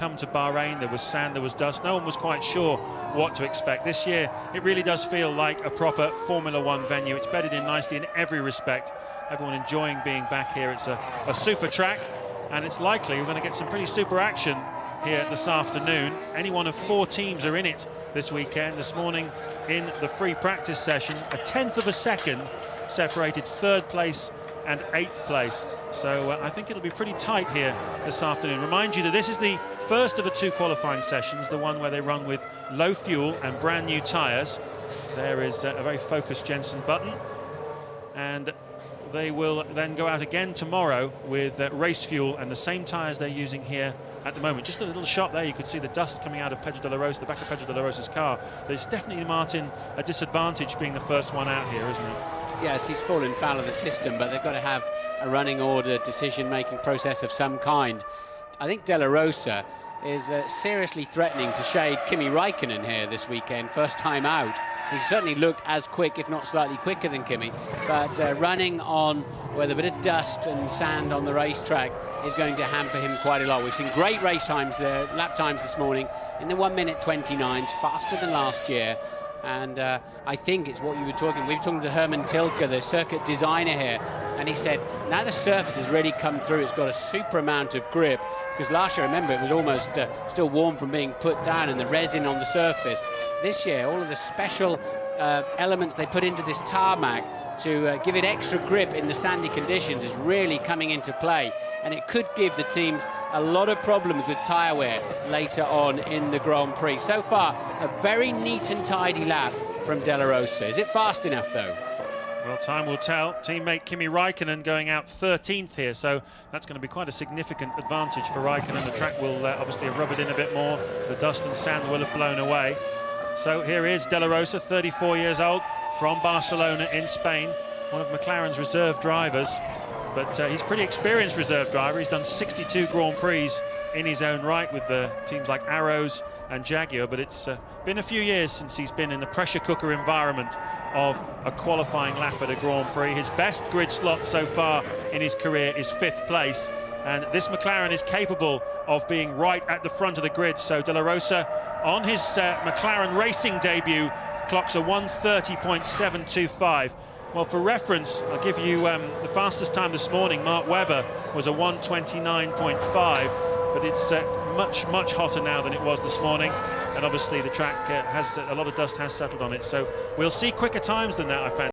come to Bahrain, there was sand, there was dust. No one was quite sure what to expect. This year, it really does feel like a proper Formula One venue. It's bedded in nicely in every respect. Everyone enjoying being back here. It's a super track, and it's likely we're going to get some pretty super action here this afternoon. Any one of 4 teams are in it this weekend. This morning in the free practice session, a 1/10 of a second separated 3rd place and 8th place. So I think it'll be pretty tight here this afternoon. Remind you that this is the first of the 2 qualifying sessions, the one where they run with low fuel and brand new tyres. There is a very focused Jensen Button, and they will then go out again tomorrow with race fuel and the same tyres they're using here at the moment. Just a little shot there, you could see the dust coming out of Pedro de la Rosa, the back of Pedro de la Rosa's car. But it's definitely, Martin, a disadvantage being the first one out here, isn't it? Yes, he's fallen foul of the system, but they've got to have a running order decision-making process of some kind. I think de la Rosa is seriously threatening to shade Kimi Raikkonen here this weekend, first time out. He certainly looked as quick, if not slightly quicker than Kimi, but running on with a bit of dust and sand on the racetrack is going to hamper him quite a lot. We've seen great race times there, lap times this morning in the 1:29, faster than last year. And I think it's what you were talking. We were talking to Herman Tilke, the circuit designer here, and he said now the surface has really come through. It's got a super amount of grip, because last year, remember, it was almost still warm from being put down and the resin on the surface. This year, all of the special elements they put into this tarmac to give it extra grip in the sandy conditions is really coming into play, and it could give the teams a lot of problems with tyre wear later on in the Grand Prix. So far, a very neat and tidy lap from de la Rosa. Is it fast enough, though? Well, time will tell. Teammate Kimi Raikkonen going out 13th here, so that's going to be quite a significant advantage for Raikkonen. The track will obviously have rubbed in a bit more. The dust and sand will have blown away. So here is de la Rosa, 34 years old, from Barcelona in Spain, one of McLaren's reserve drivers. But he's a pretty experienced reserve driver. He's done 62 Grand Prix in his own right with teams like Arrows and Jaguar, but it's been a few years since he's been in the pressure cooker environment of a qualifying lap at a Grand Prix. His best grid slot so far in his career is 5th place, and this McLaren is capable of being right at the front of the grid. So de la Rosa, on his McLaren racing debut, clocks a 1:30.725. Well, for reference, I'll give you the fastest time this morning. Mark Webber was a 1:29.5, but it's much hotter now than it was this morning, and obviously the track has a lot of dust has settled on it, so we'll see quicker times than that, I fancy.